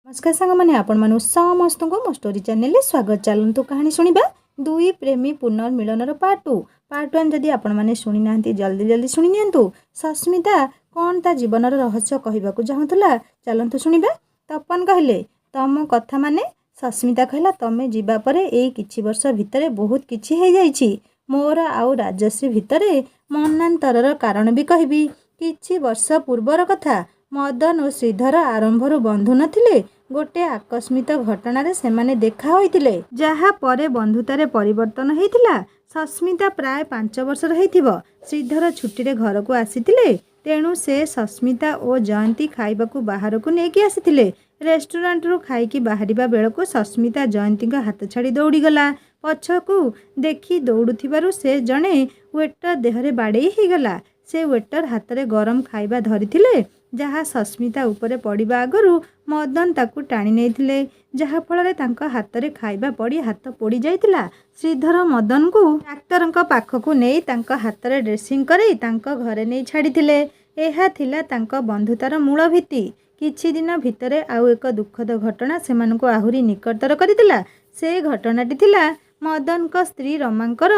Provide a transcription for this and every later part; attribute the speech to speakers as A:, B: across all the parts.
A: नमस्कार सांग मैंने आपण मानु समस्त को मो स्टोरी चैनल में स्वागत। चलतु कहानी शुणा दुई प्रेमी पुनर्मिलनर पार्ट 1 जदि आपण मैंने शुणी ना जल्दी जल्दी शुणी नियंतु। सस्मिता कौन ता जीवनर रहस्य कहवाक चाहूला चलतु शुणा। तपन कहले तम कथा माने सस्मिता कहला तमे जीवा परे एई किछि वर्ष भितरे बहुत किछि हे जाइछि। मोर आउ राजश्री भितरे मनांतरर कारण भी कहबी। किछि वर्ष पूर्वर कथा मदन और श्रीधर आरंभरू बंधु नथिले। गोटे आकस्मिक घटना सेमाने देखा होइतिले जहा परे बंधुतारे परिवर्तन होइतिला। सस्मिता प्राय 5 वर्षर होइथिबो। श्रीधर छुट्टी रे घर को आसीतिले तेणु से सस्मिता और जयंती खाइबाकू बाहर को नेकी आसीतिले। रेस्टोरेंट रु खाइकी बाहरिबा बेलको सस्मिता जयंती का हाथ छाड़ी दौड़ी गला। पछकू देखी दौड़ुथिबारु से जणे वेटर देहरे बाड़ेई ही गला। से वेटर हाथ रे गरम खाइबा धरिथिले जहा सस्मिता उपरे पड़िबा आगरू मदन ताकू टाणी नेइथिले जहा फଳରେ तांका हाथ रे खाइबा पड़ी हाथ पोड़ी जाइतिला। श्रीधर मदन को डाक्टरଙ୍କ पाखकू नेई तांका हाथ रे ड्रेसिंग करे तांका घरे नेई छाड़िथिले। एहा थिला तांका बंधुतार मूल भित्ति। किछि दिन भितरे आउ एक दुखद घटना सेमानकू आहुरी निकटतर करितिला। से घटनाटी थिला मदन का स्त्री रमांकर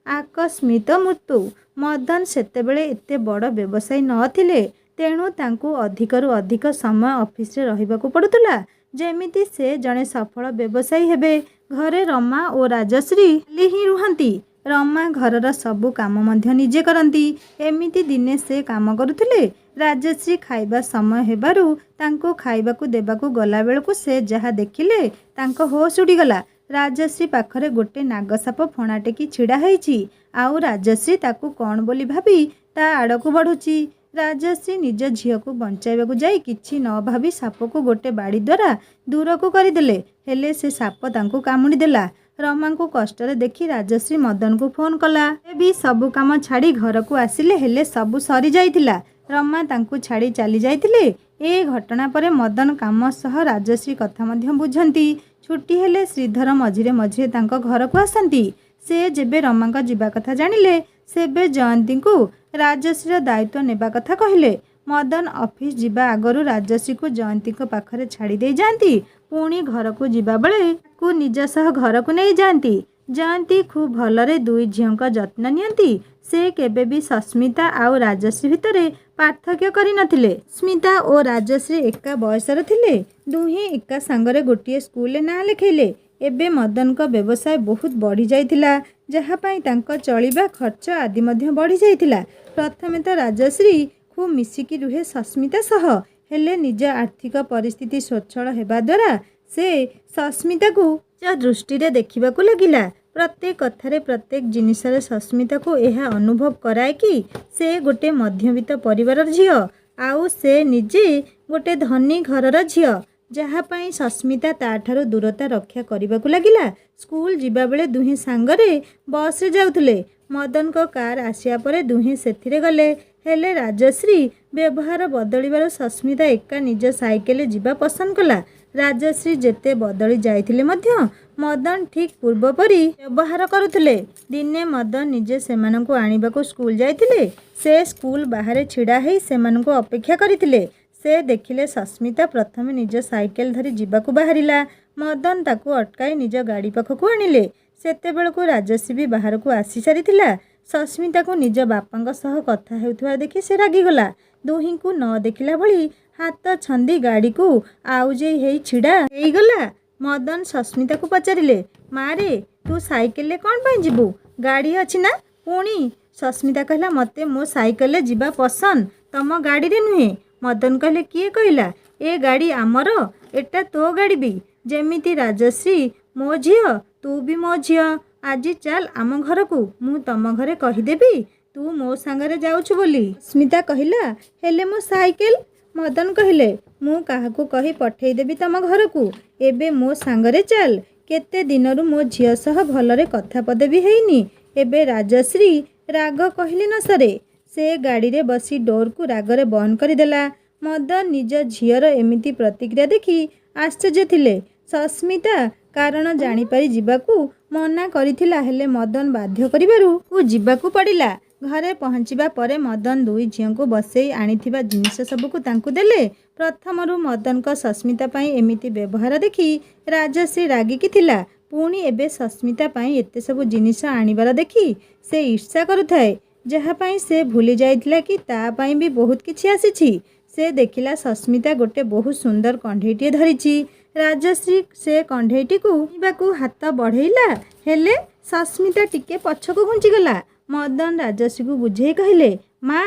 A: आकस्मिक मृत्यु। मदन सेतेबेले एते बड़ व्यवसायी नथिले तेणु तांकू अधिकरू अधिक समय ऑफिस रे रहिबाकू पड़ुतला जेमिति से जड़े सफल व्यवसायी हेबे। घरे रमा और राजश्री ही रुहंती। रमा घरर सबु काम मध्य निजे करंती। एमिति दिने से काम करुथिले। राजश्री खाइबा समय हेबारू तांको खाइबाकू देबाकू गला बेलकू से जहा देखिले तांको होश उड़ीगला। राजश्री पाखरे गोटे नागसाप फणा टेकी छिड़ा हेइछि। आउ राजश्री ताकू कौन बोली भाबी ता आड़कू बढ़ुची। राजश्री निज झील को बंचाइबाकू जाई किछि न भाबी साप को गोटे बाड़ी द्वारा दूर को करदेले। हेले से साप तांकू कामुड़ी देला। रमा को कष्ट देखी राजश्री मदन को फोन कला। भी सबु काम छाड़ी घर को आसिले हेले सबु सरी जाइतिला। रमा तांकू छाड़ी चली जाइतिले। ए घटना परे मदन काम सह राजश्री कथा मध्य बुझंती। छुट्टी हेले श्रीधर मझिरे मझिरे तांको घर को आसंती। से जेबे रमा का जीवा कथा जानिले सेबे जयंती को राजश्री दायित्व नेबा कथा कहले। मदन ऑफिस जीवा आगरू राजश्री को जयंती को पाखरे छाड़ी दे जाती। पुणी घर को जीवा बेले को निज सह घर को नहीं जाती। जयंती खूब भलरे दुई झील का जत्न नियंती। से केबे भी सस्मिता आउ राजश्री भितरे पार्थक्य करि नथिले। स्मिता और राजश्री एका बयसर थिले। दुहे एका संगरे गोटिए स्कूल ना लिखैले। एबे मदन का व्यवसाय बहुत बढ़ी जाइतिला जहा पाई तांको चलिबा खर्च आदि मध्य बढ़ी जाइतिला। प्रथमे तो राजश्री खूब मिसिकी रुहे सस्मिता सह हेले निज आर्थिक परिस्थिति स्वच्छल हेबा द्वारा से सस्मिता को दृष्टि रे देखिबाकू लागिला। प्रत्येक कथारे प्रत्येक जिनिसरे सस्मिता को यह अनुभव कराए कि से गोटे मध्यवित्त परिवार झियो आउ से निजे गोटे धनी घरर झियो जहा पाई सस्मिता ताठारु दूरता रक्षा करबाकू लागिला। स्कूल जीवा बेले दुहे सांगरे बस रे जाउथले। मदन को कार आसिया परे दुहे सेथिरे गले। हेले राजश्री व्यवहार बदलिबार सस्मिता एका निज साइकेल जीवा पसंद कला। राजश्री जेते बदली जाइथिले मध्य मदन ठीक पूर्व परी व्यवहार करुथिले। दिने मदन निजे सेमानंकु आनिबाकू स्कूल जाइथिले। से स्कूल बाहर छिड़ा हेई सेमानंकु अपेक्षा करिथिले। से देखिले सस्मिता प्रथमे निज साइकेल धरी जीवाकू बाहरिला। मदन ताकू अटकाई निज गाड़ी पाखकू आनिले। सेतेबेलकू राजश्री भी बाहर को आसी सारिथिला। सस्मिता को निज बापांग सह कथा हेउथुवा देखि से रागिगला। दुही को न देखिला भली हाथ छंदी गाड़ी को आउजे हेई छिड़ा हेइगला। मदन सस्मिता को पचारिले मारे तू साइकेल ले कौन पाई जीबू गाड़ी अछि ना। पुणी सस्मिता कहला मते मो साइकेल ले जीवा पसंद तम गाड़ी रे नुहे। मदन कहले किए कहला ए गाड़ी आमर एटा तो गाड़ी भी जेमिति राजश्री मो झियो तू भी मो झियो। आज चल आम घर को मु तम घरे कहीदेवी तू मो सांगरे जाउछु बोली। स्मिता कहला हेले मो साइकेल। मदन कहले मु काहाकू कही पठेई देबी तम घर को एबे मो सांगरे चल। केते दिनरु मो झियो सह भलरे कथा पदे भी हेइनी। एबे राजश्री राग कहली न सरे। से गाड़ी रे बसी डोर को रागरे बंद करदेला। मदन निज झियर एमिति प्रतिक्रिया देखी आश्चर्य थिले। सस्मिता कारण जानी पारी जीवाकू मना करिथिला हेले मदन बाध्य करिबारु को जीवाकू पड़िला। ଘରେ ପହଞ୍ଚିବା ପରେ ମଦନ ଦୁଇ ଝିଅଙ୍କୁ ବସେଇ ଆଣିଥିବା ଜିନିଷ ସବୁକୁ ତାଙ୍କୁ ଦେଲେ। ପ୍ରଥମରୁ ମଦନଙ୍କ ସସ୍ମିତା ପାଇଁ ଏମିତି ବ୍ୟବହାର ଦେଖି ରାଜଶ୍ରୀ ରାଗିକି ଥିଲା। ପୁଣି ଏବେ ସସ୍ମିତା ପାଇଁ ଏତେ ସବୁ ଜିନିଷ ଆଣିବାର ଦେଖି ସେ ଈର୍ଷା କରୁଥାଏ, ଯାହା ପାଇଁ ସେ ଭୁଲି ଯାଇଥିଲା କି ତା ପାଇଁ ବି ବହୁତ କିଛି ଆସିଛି। ସେ ଦେଖିଲା ସସ୍ମିତା ଗୋଟେ ବହୁତ ସୁନ୍ଦର କଣ୍ଢେଇଟିଏ ଧରିଛି। ରାଜଶ୍ରୀ ସେ କଣ୍ଢେଇଟିକୁ ଆଣିବାକୁ ହାତ ବଢ଼େଇଲା, ହେଲେ ସସ୍ମିତା ଟିକେ ପଛକୁ ଘୁଞ୍ଚିଗଲା। ମଦନ ରାଜଶ୍ରୀକୁ ବୁଝେଇ କହିଲେ, ମା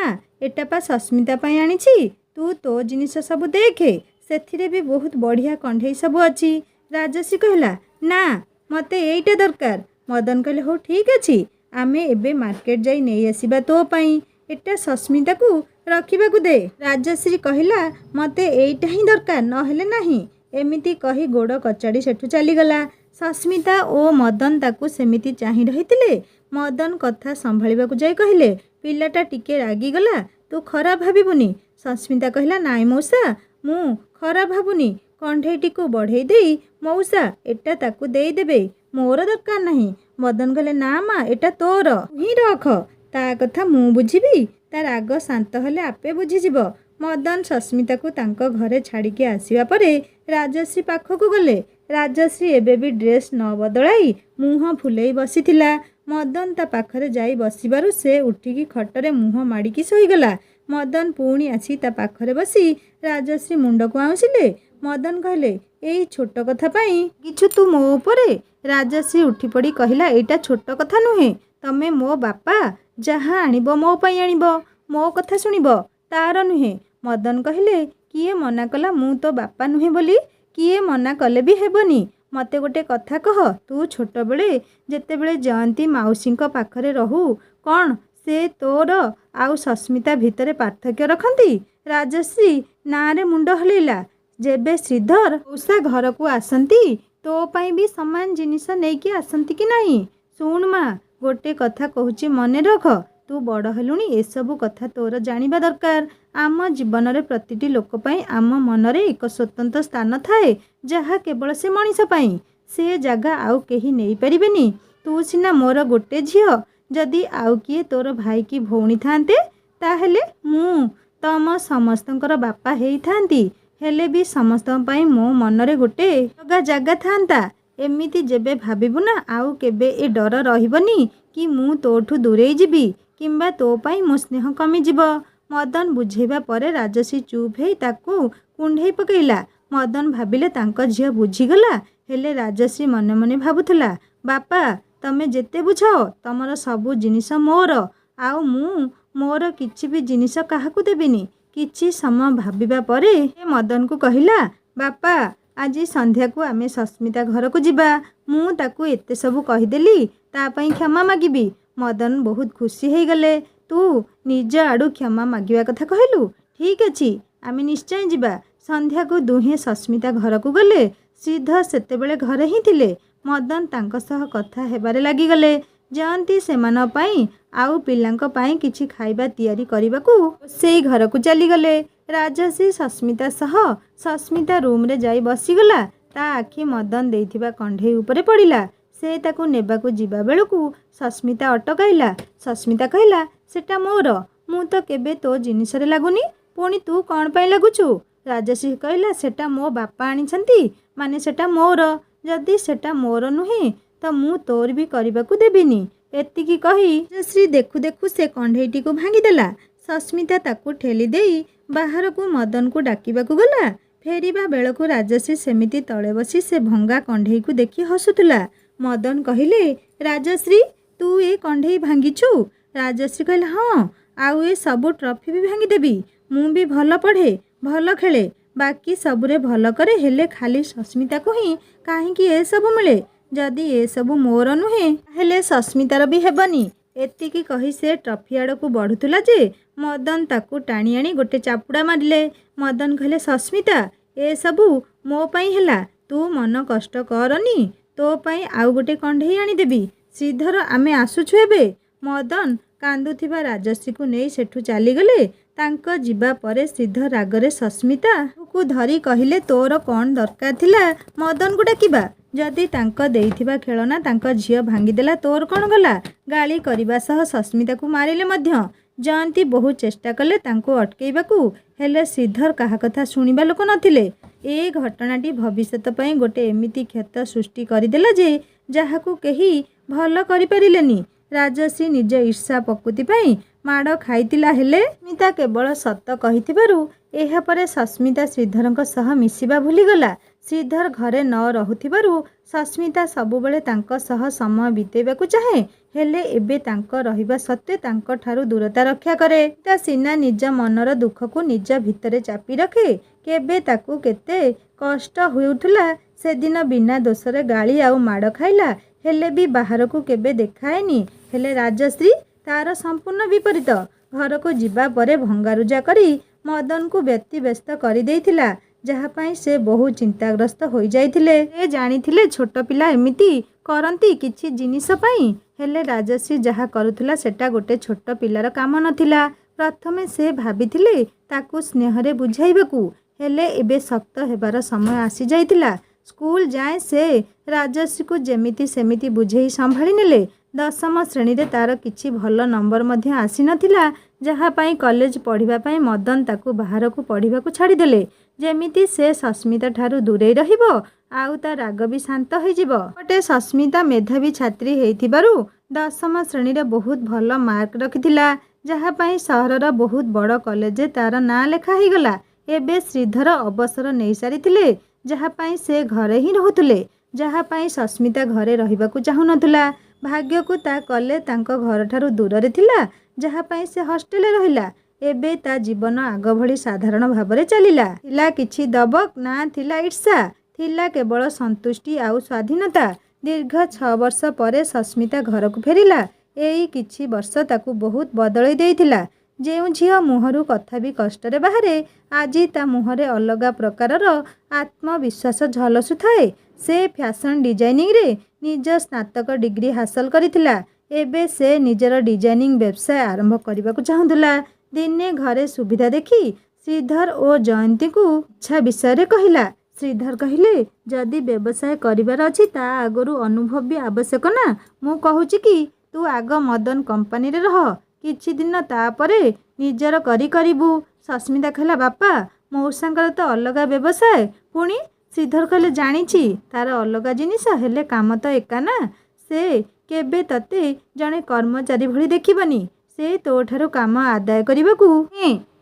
A: ଏଟା ପା ସସ୍ମିତା ପାଇଁ ଆଣିଛି, ତୁ ତୋ ଜିନିଷ ସବୁ ଦେଖେ, ସେଥିରେ ବି ବହୁତ ବଢ଼ିଆ କଣ୍ଢେଇ ସବୁ ଅଛି। ରାଜଶ୍ରୀ କହିଲା, ନା ମୋତେ ଏଇଟା ଦରକାର। ମଦନ କହିଲେ, ହଉ ଠିକ୍ ଅଛି, ଆମେ ଏବେ ମାର୍କେଟ ଯାଇ ନେଇ ଆସିବା ତୋ ପାଇଁ, ଏଟା ସସ୍ମିତାକୁ ରଖିବାକୁ ଦେ। ରାଜଶ୍ରୀ କହିଲା, ମୋତେ ଏଇଟା ହିଁ ଦରକାର, ନହେଲେ ନାହିଁ। ଏମିତି କହି ଗୋଡ଼ କଚାଡ଼ି ସେଠୁ ଚାଲିଗଲା। ସସ୍ମିତା ଓ ମଦନ ତାକୁ ସେମିତି ଚାହିଁ ରହିଥିଲେ। ମଦନ କଥା ସମ୍ଭାଳିବାକୁ ଯାଇ କହିଲେ, ପିଲାଟା ଟିକେ ରାଗିଗଲା, ତୁ ଖରାପ ଭାବିବୁନି। ସସ୍ମିତା କହିଲା, ନାଇଁ ମଉସା, ମୁଁ ଖରାପ ଭାବୁନି। କଣ୍ଢେଇଟିକୁ ବଢ଼େଇ ଦେଇ, ମଉସା ଏଟା ତାକୁ ଦେଇଦେବେ, ମୋର ଦରକାର ନାହିଁ। ମଦନ କହିଲେ, ନା ମା ଏଟା ତୋର, ତୁ ହିଁ ରଖ, ତା କଥା ମୁଁ ବୁଝିବି, ତା ରାଗ ଶାନ୍ତ ହେଲେ ଆପେ ବୁଝିଯିବ। ମଦନ ସସ୍ମିତାକୁ ତାଙ୍କ ଘରେ ଛାଡ଼ିକି ଆସିବା ପରେ ରାଜଶ୍ରୀ ପାଖକୁ ଗଲେ। ରାଜଶ୍ରୀ ଏବେ ବି ଡ୍ରେସ୍ ନ ବଦଳାଇ ମୁହଁ ଫୁଲେଇ ବସିଥିଲା। ମଦନ ତା ପାଖରେ ଯାଇ ବସିବାରୁ ସେ ଉଠିକି ଖଟରେ ମୁହଁ ମାଡ଼ିକି ଶୋଇଗଲା। ମଦନ ପୁଣି ଆସି ତା ପାଖରେ ବସି ରାଜଶ୍ରୀ ମୁଣ୍ଡକୁ ଆଉଁସିଲେ। ମଦନ କହିଲେ, ଏଇ ଛୋଟ କଥା ପାଇଁ କିଛି ତୁ ମୋ ଉପରେ? ରାଜଶ୍ରୀ ଉଠିପଡ଼ି କହିଲା, ଏଇଟା ଛୋଟ କଥା ନୁହେଁ, ତମେ ମୋ ବାପା, ଯାହା ଆଣିବ ମୋ ପାଇଁ ଆଣିବ, ମୋ କଥା ଶୁଣିବ, ତାର ନୁହେଁ। ମଦନ କହିଲେ, କିଏ ମନା କଲା ମୁଁ ତୋ ବାପା ନୁହେଁ ବୋଲି? କିଏ ମନା କଲେ ବି ହେବନି। ମୋତେ ଗୋଟେ କଥା କହ, ତୁ ଛୋଟବେଳେ ଯେତେବେଳେ ଜୟନ୍ତୀ ମାଉସୀଙ୍କ ପାଖରେ ରହୁ, କ'ଣ ସେ ତୋର ଆଉ ସସ୍ମିତା ଭିତରେ ପାର୍ଥକ୍ୟ ରଖନ୍ତି? ରାଜଶ୍ରୀ ନାଁରେ ମୁଣ୍ଡ ହଲେଇଲା। ଯେବେ ଶ୍ରୀଧର ମଉସା ଘରକୁ ଆସନ୍ତି, ତୋ ପାଇଁ ବି ସମାନ ଜିନିଷ ନେଇକି ଆସନ୍ତି କି ନାହିଁ? ଶୁଣ ମା, ଗୋଟେ କଥା କହୁଛି ମନେ ରଖ, ତୁ ବଡ଼ ହେଲୁଣି, ଏସବୁ କଥା ତୋର ଜାଣିବା ଦରକାର। ଆମ ଜୀବନରେ ପ୍ରତିଟି ଲୋକ ପାଇଁ ଆମ ମନରେ ଏକ ସ୍ୱତନ୍ତ୍ର ସ୍ଥାନ ଥାଏ, ଯାହା କେବଳ ସେ ମଣିଷ ପାଇଁ। ସେ ଜାଗା ଆଉ କେହି ନେଇପାରିବେନି। ତୁ ସିନା ମୋର ଗୋଟେ ଝିଅ, ଯଦି ଆଉ କିଏ ତୋର ଭାଇ କି ଭଉଣୀ ଥାନ୍ତେ, ତାହେଲେ ମୁଁ ତମ ସମସ୍ତଙ୍କର ବାପା ହେଇଥାନ୍ତି, ହେଲେ ବି ସମସ୍ତଙ୍କ ପାଇଁ ମୋ ମନରେ ଗୋଟେ ଅଲଗା ଜାଗା ଥାନ୍ତା। ଏମିତି ଯେବେ ଭାବିବୁ ନା, ଆଉ କେବେ ଏ ଡର ରହିବନି କି ମୁଁ ତୋଠୁ ଦୂରେଇ ଯିବି କିମ୍ବା ତୋ ପାଇଁ ମୋ ସ୍ନେହ କମିଯିବ। ମଦନ ବୁଝେଇବା ପରେ ରାଜଶ୍ରୀ ଚୁପ୍ ହେଇ ତାକୁ କୁଣ୍ଢେଇ ପକେଇଲା। ମଦନ ଭାବିଲେ ତାଙ୍କ ଝିଅ ବୁଝିଗଲା, ହେଲେ ରାଜଶ୍ରୀ ମନେ ମନେ ଭାବୁଥିଲା, ବାପା ତମେ ଯେତେ ବୁଝାଅ, ତମର ସବୁ ଜିନିଷ ମୋର, ଆଉ ମୁଁ ମୋର କିଛି ବି ଜିନିଷ କାହାକୁ ଦେବିନି। କିଛି ସମୟ ଭାବିବା ପରେ ସେ ମଦନକୁ କହିଲା, ବାପା ଆଜି ସନ୍ଧ୍ୟାକୁ ଆମେ ସସ୍ମିତା ଘରକୁ ଯିବା। ମୁଁ ତାକୁ ଏତେ ସବୁ କହିଦେଲି, ତା ପାଇଁ କ୍ଷମା ମାଗିବି। ମଦନ ବହୁତ ଖୁସି ହେଇଗଲେ। ତୁ ନିଜ ଆଡ଼ୁ କ୍ଷମା ମାଗିବା କଥା କହିଲୁ, ଠିକ୍ ଅଛି, ଆମେ ନିଶ୍ଚୟ ଯିବା। ସନ୍ଧ୍ୟାକୁ ଦୁହେଁ ସସ୍ମିତା ଘରକୁ ଗଲେ। ଶ୍ରୀଧର ସେତେବେଳେ ଘରେ ହିଁ ଥିଲେ। ମଦନ ତାଙ୍କ ସହ କଥା ହେବାରେ ଲାଗିଗଲେ। ଜୟନ୍ତୀ ସେମାନଙ୍କ ପାଇଁ ଆଉ ପିଲାଙ୍କ ପାଇଁ କିଛି ଖାଇବା ତିଆରି କରିବାକୁ ସେଇ ଘରକୁ ଚାଲିଗଲେ। ରାଜଶ୍ରୀ ସସ୍ମିତା ସହ ସସ୍ମିତା ରୁମ୍ରେ ଯାଇ ବସିଗଲା। ତା ଆଖି ମଦନ ଦେଇଥିବା କଣ୍ଢେଇ ଉପରେ ପଡ଼ିଲା। ସେ ତାକୁ ନେବାକୁ ଯିବା ବେଳକୁ ସସ୍ମିତା ଅଟକାଇଲା। ସସ୍ମିତା କହିଲା, ସେଟା ମୋର, ମୁଁ ତ କେବେ ତୋ ଜିନିଷରେ ଲାଗୁନି, ପୁଣି ତୁ କ'ଣ ପାଇଁ ଲାଗୁଛୁ? ରାଜଶ୍ରୀ କହିଲା, ସେଟା ମୋ ବାପା ଆଣିଛନ୍ତି, ମାନେ ସେଟା ମୋର, ଯଦି ସେଟା ମୋର ନୁହେଁ ତ ମୁଁ ତୋର ବି କରିବାକୁ ଦେବିନି। ଏତିକି କହି ରାଜଶ୍ରୀ ଦେଖୁ ଦେଖୁ ସେ କଣ୍ଢେଇଟିକୁ ଭାଙ୍ଗିଦେଲା। ସସ୍ମିତା ତାକୁ ଠେଲି ଦେଇ ବାହାରକୁ ମଦନକୁ ଡାକିବାକୁ ଗଲା। ଫେରିବା ବେଳକୁ ରାଜଶ୍ରୀ ସେମିତି ତଳେ ବସି ସେ ଭଙ୍ଗା କଣ୍ଢେଇକୁ ଦେଖି ହସୁଥିଲା। ମଦନ କହିଲେ, ରାଜଶ୍ରୀ ତୁ ଏ କଣ୍ଢେଇ ଭାଙ୍ଗିଛୁ? ରାଜଶ୍ରୀ କହିଲା, ହଁ, ଆଉ ଏ ସବୁ ଟ୍ରଫି ବି ଭାଙ୍ଗିଦେବି। ମୁଁ ବି ଭଲ ପଢ଼େ, ଭଲ ଖେଳେ, ବାକି ସବୁରେ ଭଲ କରେ, ହେଲେ ଖାଲି ସସ୍ମିତାକୁ ହିଁ କାହିଁକି ଏସବୁ ମିଳେ? ଯଦି ଏସବୁ ମୋର ନୁହେଁ, ତାହେଲେ ସସ୍ମିତାର ବି ହେବନି। ଏତିକି କହି ସେ ଟ୍ରଫି ଆଡ଼କୁ ବଢ଼ୁଥିଲା ଯେ ମଦନ ତାକୁ ଟାଣି ଆଣି ଗୋଟେ ଚାପୁଡ଼ା ମାରିଲେ। ମଦନ କହିଲେ, ସସ୍ମିତା ଏସବୁ ମୋ ପାଇଁ ହେଲା, ତୁ ମନ କଷ୍ଟ କରନି, ତୋ ପାଇଁ ଆଉ ଗୋଟେ କଣ୍ଢେଇ ଆଣିଦେବି। ଶ୍ରୀଧର ଆମେ ଆସୁଛୁ ଏବେ। ମଦନ କାନ୍ଦୁଥିବା ରାଜଶ୍ରୀକୁ ନେଇ ସେଠୁ ଚାଲିଗଲେ। ତାଙ୍କ ଯିବା ପରେ ଶ୍ରୀଧର ରାଗରେ ସସ୍ମିତାକୁ ଧରି କହିଲେ, ତୋର କ'ଣ ଦରକାର ଥିଲା ମଦନକୁ ଡାକିବା? जदि तांक देइथिबा खेलना तांक झियो भांगीदेला तोर कौन गला। गाली करबा सह सस्मिता को मारिले मध्य। जयंती बहुत चेष्टा कले तांको अटकेइबाकू, हेले श्रीधर कहा कथा शुणिबा लोक नथिले। ए घटनाटी भविष्यत पई गोटे एमिति क्षत सृष्टि करिदेला जे जाहाकू केही भल करि परिलेनी। राजश्री निज ईर्षा प्रकृति पई माड़ खाइतिला, हेले स्मिता केवल सत कहिथिबारु एहा परे सस्मिता श्रीधरଙ୍କ सह मिसिबा भूलिगला। श्रीधर घरे न रहुथिबारु सस्मिता सबुबेले तांक सह समय बितेबाकू चाहे, हेले एबे तांक रहिबा सत्वे तांक ठारू दूरता रक्षा करे। ता सिना निज मनर दुख को निज भितरे चापी रखे। केबे ताकू केते कष्ट होउथला सेदिन बिना दोषरे गाली आउ माड़ खाइला, हेले भी बाहर को केबे देखाएनी। हेले राजश्री तार संपूर्ण विपरीत। घर को जीवा परे भंगारुजा करी मदन को व्यतिव्यस्त कर देइथिला, जहाँ पाई से बहु चिंताग्रस्त हो जाइथिले। ए जानिथिले छोट पिला एमिति करंती किछि जिनिस पाई, हेले राजश्री जहाँ करुथला सेटा गोटे छोट पिलार काम नथिला। प्रथमे से भाबिथिले ताकू स्नेहरे बुझाइबाकू, हेले एबे शक्त हेबार समय आसी जाइथिला। स्कूल जाए से राजश्री को जेमिति सेमिति बुझेई संभाली नेले। दशम श्रेणी रे तार किछि भल नंबर मध्य आसी नथिला, जहाँ पाई कॉलेज पढ़िबा पाई मदन ताकू बाहर को पढ़िबाकू छाड़ीदेले, जेमिति से सस्मिता ठारू दूरे रहिबो आउ ता राग भी शांत हो जिवो। गोटे सस्मिता मेधावी छात्री हेइथिबारु दशम श्रेणी रे बहुत भल मार्क रखिथिला, जहाँ पाई सहरर बहुत बड़ कॉलेज तार ना लेखा ही गला। एबे श्रीधर अवसर नहीं सारिथिले, जहाँ पाई से घरे ही रहुथुले, जहाँ पाई सस्मिता घरे रहिबाकू चाहू नथुला। भाग्य को ता कले तांको घर ठारू दूर रे थिला, जहाँ पाई से हॉस्टेल रहला। एबे ता जीवन आग भली साधारण भाबरे चलिला। थिला किछि दबक ना थिला ईर्षा, थिला केवल संतुष्टि आउ स्वाधीनता। दीर्घ 6 वर्ष परे सस्मिता घर को फेरिला। एई किछि वर्ष ताकू बहुत बदलई देइथिला। जेउ झियो मुहरु कथा भी कष्टरे बाहरे, आजी ता मुहरे अलगा प्रकारर आत्मविश्वास झलसुथाए। से फैशन डिजाइनिंग रे निज स्नातक डिग्री हासिल करिथिला। एबे से निजर डिजाइनिंग व्यवसाय आरंभ करबाकू चाहुथुला। दिने घरे सुविधा देखी श्रीधर और जयंती को इच्छा विषय कहला। श्रीधर कहिले, जदि व्यवसाय करिबार अछि ता आगरु अनुभव भी आवश्यक ना। मु कहूची कि तू आग मदन कंपनी रे रह, किछि दिन तापरे निजर करिबू। सस्मिता कहला, बापा मौसांकर तो अलगा व्यवसाय। पुणी श्रीधर कहले, जानिछि तार अलगा जिनिस, हेले काम तो एका ना। से केबे तते जणे कर्मचारी भली देखिबनी, से तो ठारू काम आदाय करिबाकू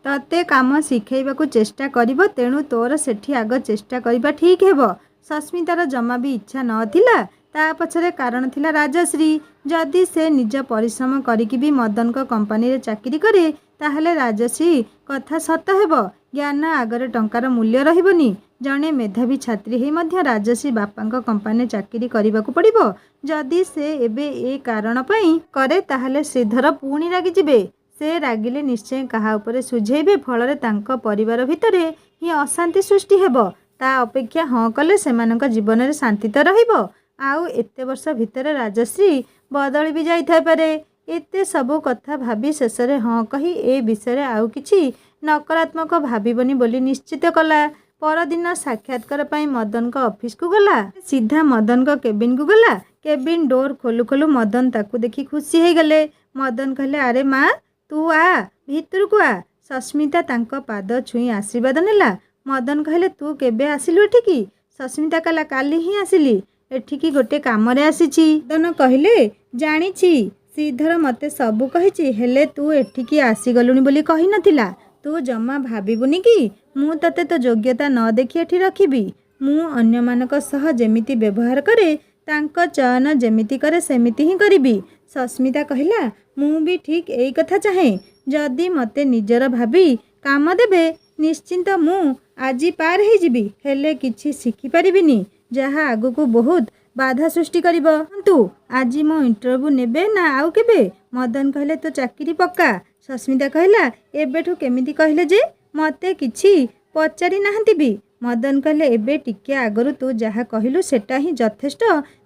A: तते काम शिखेइबाकू चेष्टा करिबो। तेणु तोर सेठी आग चेष्टा करिबा ठीक हेबो। सस्मितार जमा भी इच्छा नथिला, ता पछरे कारण थिला राजश्री। जदि से निज परिश्रम करिकि भी मदन को कंपनी रे चाकरी करे, ताहले राजश्री कथा सत हेबो। ज्ञान आगरे टंकार मूल्य रहिबनी। जणे मेधावी छात्री हे मध्य राजश्री बापांक कंपनी चाकरी करिबाकू पड़िबो। जदि से एबे ए कारण पई करे, ताहले श्रीधर पुणी रागी जिबे। से रागिले निश्चय कहा उपरे सुझेइबे, फलरे तांक परिवार भितरे ही अशांति सृष्टि हेबो। ता अपेक्षा हाँ कले सेमानक जीवन रे शांति तो रहिबो। आउ एते वर्ष भितरे राजश्री बदली भी जाई थाई पारे। एते सबो कथा भाबी शेषरे हाँ कही ए विषय आउ किछि नकारात्मक भाबिबनी बोली निश्चित कला। परदिन साक्षात्कार पाई मदन को ऑफिस को गला। सीधा मदन को केबिन को गला। केबिन डोर खोलु खोलु मदन ताकू देखी खुशी हो गले। मदन कहले, अरे माँ तू आ भीतर को आ। सस्मिता तांको पाद छुई आशीर्वाद नेला। मदन कहले, तू केबे आसिलु एठिकी? सस्मिता कहला, काली ही आसिली। एठिकी गोटे काम रे आसीची। मदन कहले, जानिछि श्रीधर मते सबु कहिछि, हेले तू एठिकी आसी गलुनी बोली कहि नथिला। तू जमा भाबिबुनी कि मु तते तो योग्यता न देखि एठी रखिबी। मु अन्य मानक सह जेमिति व्यवहार करे, तांको चयन जेमिति करे सेमिति ही करिबी। सस्मिता कहला, मु भी ठीक एई कथा चाहे। जदि मते निजर भाबी काम देबे, निश्चिंत मु आजी पार हे जिबी, हेले किछि शिखि परिबिनी, जहा आगु को बहुत बाधा सृष्टि करिबो। तू आजी मो इंटरव्यू नेबे ना आउ केबे? मदन कहले, तो चाकरी पक्का। सस्मिता कहला, एबेठु केमिति कहले जे मते किछि पचारि नाहंती भी। मदन कहले, एबे टिके आगरु तू जहा कहिलु सेटा ही यथेष्ट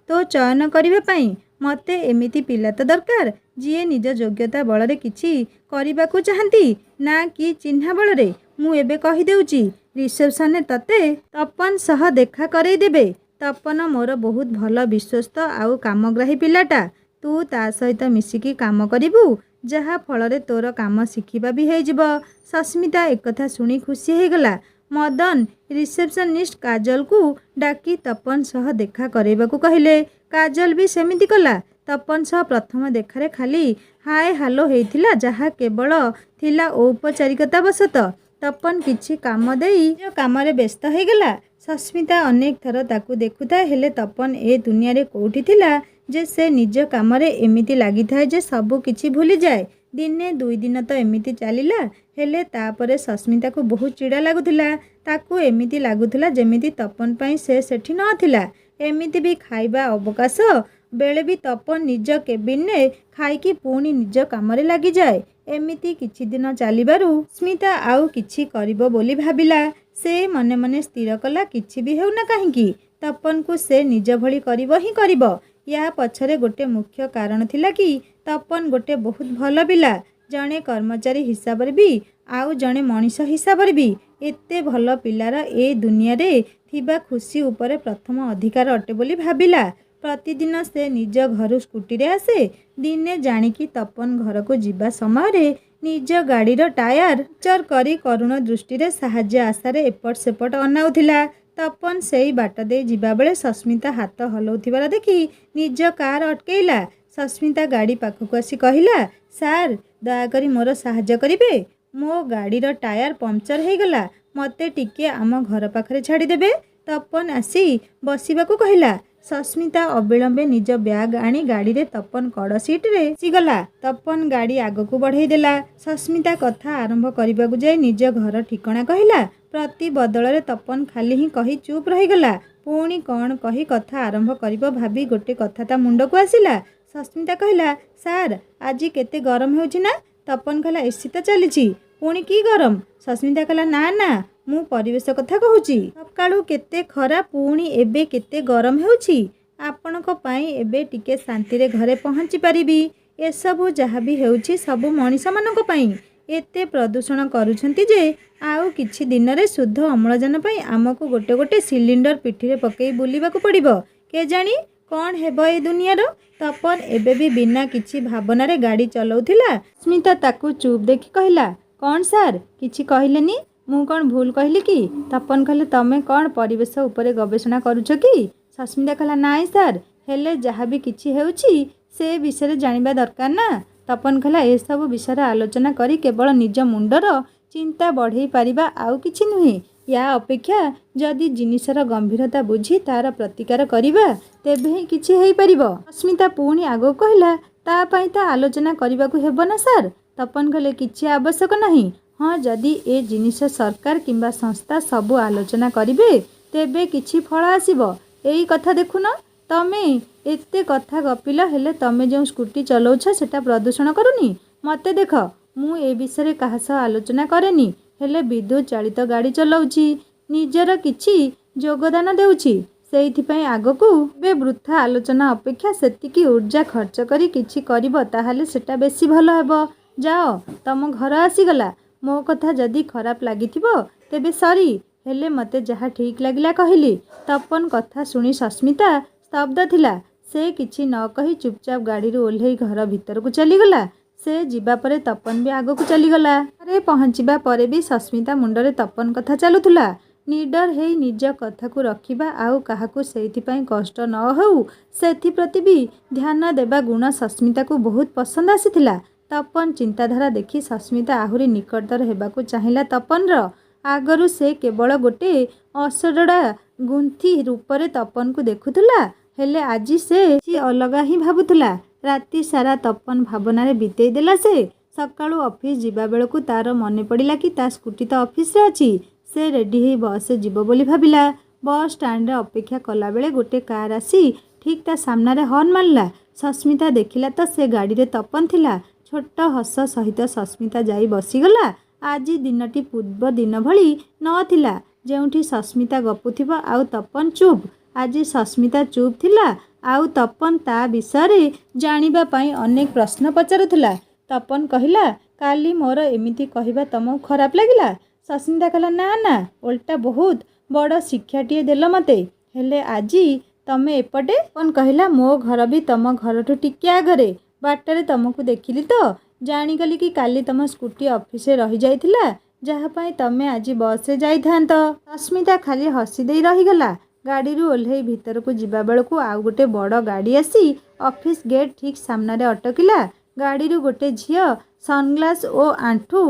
A: तो चयन करिबा पई। मते एमिति पिला तो दरकार जिए निज योग्यता बलरे किछि करिबाकू चाहंती, ना कि चिन्हा बलरे। मु एबे कहि देउची, रिसेप्शन तते तपन सह देखा करई देबे। ତପନ ମୋର ବହୁତ ଭଲ ବିଶ୍ୱସ୍ତ ଆଉ କାମଗ୍ରାହୀ ପିଲାଟା। ତୁ ତା ସହିତ ମିଶିକି କାମ କରିବୁ, ଯାହା ଫଳରେ ତୋର କାମ ଶିଖିବା ବି ହେଇଯିବ। ସସ୍ମିତା ଏକଥା ଶୁଣି ଖୁସି ହେଇଗଲା। ମଦନ ରିସେପସନିଷ୍ଟ କାଜଲକୁ ଡାକି ତପନ ସହ ଦେଖା କରେଇବାକୁ କହିଲେ। କାଜଲ ବି ସେମିତି କଲା। ତପନ ସହ ପ୍ରଥମ ଦେଖାରେ ଖାଲି ହାଏ ହାଲୋ ହେଇଥିଲା, ଯାହା କେବଳ ଥିଲା ଔପଚାରିକତା ବଶତଃ। ତପନ କିଛି କାମ ଦେଇ ନିଜ କାମରେ ବ୍ୟସ୍ତ ହେଇଗଲା। ସସ୍ମିତା ଅନେକ ଥର ତାକୁ ଦେଖୁଥାଏ, ହେଲେ ତପନ ଏ ଦୁନିଆରେ କୋଉଠି ଥିଲା ଯେ ସେ ନିଜ କାମରେ ଏମିତି ଲାଗିଥାଏ ଯେ ସବୁ କିଛି ଭୁଲିଯାଏ। ଦିନେ ଦୁଇ ଦିନ ତ ଏମିତି ଚାଲିଲା, ହେଲେ ତାପରେ ସସ୍ମିତାକୁ ବହୁତ ଚିଡ଼ା ଲାଗୁଥିଲା। ତାକୁ ଏମିତି ଲାଗୁଥିଲା ଯେମିତି ତପନ ପାଇଁ ସେ ସେଠି ନଥିଲା। ଏମିତି ବି ଖାଇବା ଅବକାଶ ବେଳେ ବି ତପନ ନିଜ କେବିନରେ ଖାଇକି ପୁଣି ନିଜ କାମରେ ଲାଗିଯାଏ। ଏମିତି କିଛି ଦିନ ଚାଲିବାରୁ ସ୍ମିତା ଆଉ କିଛି କରିବ ବୋଲି ଭାବିଲା। ସେ ମନେ ମନେ ସ୍ଥିର କଲା, କିଛି ବି ହେଉନା କାହିଁକି ତପନକୁ ସେ ନିଜ ଭଳି କରିବ ହିଁ କରିବ। ୟା ପଛରେ ଗୋଟେ ମୁଖ୍ୟ କାରଣ ଥିଲା କି ତପନ ଗୋଟେ ବହୁତ ଭଲ ପିଲା, ଜଣେ କର୍ମଚାରୀ ହିସାବରେ ବି ଆଉ ଜଣେ ମଣିଷ ହିସାବରେ ବି। ଏତେ ଭଲ ପିଲାର ଏ ଦୁନିଆରେ ଥିବା ଖୁସି ଉପରେ ପ୍ରଥମ ଅଧିକାର ଅଟେ ବୋଲି ଭାବିଲା। ପ୍ରତିଦିନ ସେ ନିଜ ଘରୁ ସ୍କୁଟିରେ ଆସେ। ଦିନେ ଜାଣିକି ତପନ ଘରକୁ ଯିବା ସମୟରେ ନିଜ ଗାଡ଼ିର ଟାୟାର ପଙ୍କଚର କରି କରୁଣ ଦୃଷ୍ଟିରେ ସାହାଯ୍ୟ ଆଶାରେ ଏପଟ ସେପଟ ଅନାଉଥିଲା। ତପନ ସେଇ ବାଟ ଦେଇ ଯିବାବେଳେ ସସ୍ମିତା ହାତ ହଲଉଥିବାର ଦେଖି ନିଜ କାର ଅଟକେଇଲା। ସସ୍ମିତା ଗାଡ଼ି ପାଖକୁ ଆସି କହିଲା, ସାର୍ ଦୟାକରି ମୋର ସାହାଯ୍ୟ କରିବେ। ମୋ ଗାଡ଼ିର ଟାୟାର ପଙ୍କଚର ହେଇଗଲା, ମୋତେ ଟିକେ ଆମ ଘର ପାଖରେ ଛାଡ଼ିଦେବେ। ତପନ ଆସି ବସିବାକୁ କହିଲା। ସସ୍ମିତା ଅବିଳମ୍ବେ ନିଜ ବ୍ୟାଗ ଆଣି ଗାଡ଼ିରେ ତପନ କଡ଼ ସିଟରେ ବସିଗଲା। ତପନ ଗାଡ଼ି ଆଗକୁ ବଢ଼େଇ ଦେଲା। ସସ୍ମିତା କଥା ଆରମ୍ଭ କରିବାକୁ ଯାଇ ନିଜ ଘର ଠିକଣା କହିଲା। ପ୍ରତି ବଦଳରେ ତପନ ଖାଲି ହିଁ କହି ଚୁପ୍ ରହିଗଲା। ପୁଣି କ'ଣ କହି କଥା ଆରମ୍ଭ କରିବ ଭାବି ଗୋଟେ କଥା ତା ମୁଣ୍ଡକୁ ଆସିଲା। ସସ୍ମିତା କହିଲା, ସାର୍ ଆଜି କେତେ ଗରମ ହେଉଛି ନା? ତପନ କହିଲା, ଏସି ତ ଚାଲିଛି, ପୁଣି କି ଗରମ? ସସ୍ମିତା କହିଲା, ନା ନା ମୁଁ ପରିବେଶ କଥା କହୁଛି। ସକାଳୁ କେତେ ଖରା, ପୁଣି ଏବେ କେତେ ଗରମ ହେଉଛି। ଆପଣଙ୍କ ପାଇଁ ଏବେ ଟିକେ ଶାନ୍ତିରେ ଘରେ ପହଞ୍ଚି ପାରିବି। ଏସବୁ ଯାହା ବି ହେଉଛି ସବୁ ମଣିଷମାନଙ୍କ ପାଇଁ। ଏତେ ପ୍ରଦୂଷଣ କରୁଛନ୍ତି ଯେ ଆଉ କିଛି ଦିନରେ ଶୁଦ୍ଧ ଅମ୍ଳଜାନ ପାଇଁ ଆମକୁ ଗୋଟେ ଗୋଟେ ସିଲିଣ୍ଡର ପିଠିରେ ପକେଇ ବୁଲିବାକୁ ପଡ଼ିବ। କେଜାଣି କ'ଣ ହେବ ଏ ଦୁନିଆର। ତପନ ଏବେ ବି ବିନା କିଛି ଭାବନାରେ ଗାଡ଼ି ଚଲାଉଥିଲା। ସ୍ମିତା ତାକୁ ଚୁପ୍ ଦେଖି କହିଲା, କ'ଣ ସାର୍ କିଛି କହିଲେନି? ମୁଁ କ'ଣ ଭୁଲ କହିଲି କି? ତପନ କହିଲେ, ତମେ କ'ଣ ପରିବେଶ ଉପରେ ଗବେଷଣା କରୁଛ କି? ସସ୍ମିତା କହିଲା, ନାଇଁ ସାର୍, ହେଲେ ଯାହା ବି କିଛି ହେଉଛି ସେ ବିଷୟରେ ଜାଣିବା ଦରକାର ନା। ତପନ କହିଲା, ଏସବୁ ବିଷୟରେ ଆଲୋଚନା କରି କେବଳ ନିଜ ମୁଣ୍ଡର ଚିନ୍ତା ବଢ଼େଇ ପାରିବା, ଆଉ କିଛି ନୁହେଁ। ୟା ଅପେକ୍ଷା ଯଦି ଜିନିଷର ଗମ୍ଭୀରତା ବୁଝି ତାର ପ୍ରତିକାର କରିବା, ତେବେ ହିଁ କିଛି ହେଇପାରିବ। ସସ୍ମିତା ପୁଣି ଆଗକୁ କହିଲା, ତା ପାଇଁ ତ ଆଲୋଚନା କରିବାକୁ ହେବ ନା ସାର୍। ତପନ କହିଲେ, କିଛି ଆବଶ୍ୟକ ନାହିଁ। ହଁ, ଯଦି ଏ ଜିନିଷ ସରକାର କିମ୍ବା ସଂସ୍ଥା ସବୁ ଆଲୋଚନା କରିବେ ତେବେ କିଛି ଫଳ ଆସିବ। ଏଇ କଥା ଦେଖୁନ, ତମେ ଏତେ କଥା ଗପିଲ, ହେଲେ ତମେ ଯେଉଁ ସ୍କୁଟି ଚଲାଉଛ ସେଟା ପ୍ରଦୂଷଣ କରୁନି? ମୋତେ ଦେଖ, ମୁଁ ଏ ବିଷୟରେ କାହା ସହ ଆଲୋଚନା କରେନି, ହେଲେ ବିଦ୍ୟୁତ୍ ଚାଳିତ ଗାଡ଼ି ଚଲାଉଛି, ନିଜର କିଛି ଯୋଗଦାନ ଦେଉଛି। ସେଇଥିପାଇଁ ଆଗକୁ ଏବେ ବୃଥା ଆଲୋଚନା ଅପେକ୍ଷା ସେତିକି ଉର୍ଜା ଖର୍ଚ୍ଚ କରି କିଛି କରିବ, ତାହେଲେ ସେଟା ବେଶୀ ଭଲ ହେବ। ଯାଅ, ତମ ଘର ଆସିଗଲା। ମୋ କଥା ଯଦି ଖରାପ ଲାଗିଥିବ ତେବେ ସରି, ହେଲେ ମୋତେ ଯାହା ଠିକ୍ ଲାଗିଲା କହିଲି। ତପନ କଥା ଶୁଣି ସସ୍ମିତା ସ୍ତବ୍ଧ ଥିଲା। ସେ କିଛି ନ କହି ଚୁପଚାପ ଗାଡ଼ିରୁ ଓହ୍ଲେଇ ଘର ଭିତରକୁ ଚାଲିଗଲା। ସେ ଯିବା ପରେ ତପନ ବି ଆଗକୁ ଚାଲିଗଲା। ଘରେ ପହଞ୍ଚିବା ପରେ ବି ସସ୍ମିତା ମୁଣ୍ଡରେ ତପନ କଥା ଚାଲୁଥିଲା। ନିଡର ହେଇ ନିଜ କଥାକୁ ରଖିବା ଆଉ କାହାକୁ ସେଇଥିପାଇଁ କଷ୍ଟ ନ ହେଉ ସେଥିପ୍ରତି ବି ଧ୍ୟାନ ଦେବା ଗୁଣ ସସ୍ମିତାକୁ ବହୁତ ପସନ୍ଦ ଆସିଥିଲା। ତପନ ଚିନ୍ତାଧାରା ଦେଖି ସସ୍ମିତା ଆହୁରି ନିକଟତର ହେବାକୁ ଚାହିଁଲା ତପନର। ଆଗରୁ ସେ କେବଳ ଗୋଟେ ଅସରଡ଼ା ଗୁନ୍ଥି ରୂପରେ ତପନକୁ ଦେଖୁଥିଲା, ହେଲେ ଆଜି ସେ କିଛି ଅଲଗା ହିଁ ଭାବୁଥିଲା। ରାତି ସାରା ତପନ ଭାବନାରେ ବିତେଇ ଦେଲା ସେ। ସକାଳୁ ଅଫିସ ଯିବା ବେଳକୁ ତାର ମନେ ପଡ଼ିଲା କି ତା ସ୍କୁଟି ତ ଅଫିସରେ ଅଛି। ସେ ରେଡ଼ି ହେଇ ବସ୍ରେ ଯିବ ବୋଲି ଭାବିଲା। ବସ୍ ଷ୍ଟାଣ୍ଡରେ ଅପେକ୍ଷା କଲାବେଳେ ଗୋଟେ କାର ଆସି ଠିକ୍ ତା ସାମ୍ନାରେ ହର୍ନ ମାରିଲା। ସସ୍ମିତା ଦେଖିଲା ତ ସେ ଗାଡ଼ିରେ ତପନ ଥିଲା। ଛୋଟ ହସ ସହିତ ସସ୍ମିତା ଯାଇ ବସିଗଲା। ଆଜି ଦିନଟି ପୂର୍ବ ଦିନ ଭଳି ନଥିଲା, ଯେଉଁଠି ସସ୍ମିତା ଗପୁଥିବ ଆଉ ତପନ ଚୁପ୍। ଆଜି ସସ୍ମିତା ଚୁପ୍ ଥିଲା ଆଉ ତପନ ତା ବିଷୟରେ ଜାଣିବା ପାଇଁ ଅନେକ ପ୍ରଶ୍ନ ପଚାରୁଥିଲା। ତପନ କହିଲା, କାଲି ମୋର ଏମିତି କହିବା ତମକୁ ଖରାପ ଲାଗିଲା? ସସ୍ମିତା କହିଲା, ନା ନା, ଓଲଟା ବହୁତ ବଡ଼ ଶିକ୍ଷାଟିଏ ଦେଲ ମୋତେ। ହେଲେ ଆଜି ତମେ ଏପଟେ। ତପନ କହିଲା, ମୋ ଘର ବି ତମ ଘରଠୁ ଟିକେ ଆଗରେ। ବାଟରେ ତମକୁ ଦେଖିଲି ତ ଜାଣିଗଲି କି କାଲି ତମ ସ୍କୁଟି ଅଫିସରେ ରହିଯାଇଥିଲା, ଯାହା ପାଇଁ ତମେ ଆଜି ବସ୍ରେ ଯାଇଥାନ୍ତ। ସସ୍ମିତା ଖାଲି ହସି ଦେଇ ରହିଗଲା। ଗାଡ଼ିରୁ ଓହ୍ଲେଇ ଭିତରକୁ ଯିବା ବେଳକୁ ଆଉ ଗୋଟେ ବଡ଼ ଗାଡ଼ି ଆସି ଅଫିସ ଗେଟ୍ ଠିକ୍ ସାମ୍ନାରେ ଅଟକିଲା। ଗାଡ଼ିରୁ ଗୋଟେ ଝିଅ ସନ୍ଗ୍ଲାସ୍ ଓ ଆଣ୍ଠୁ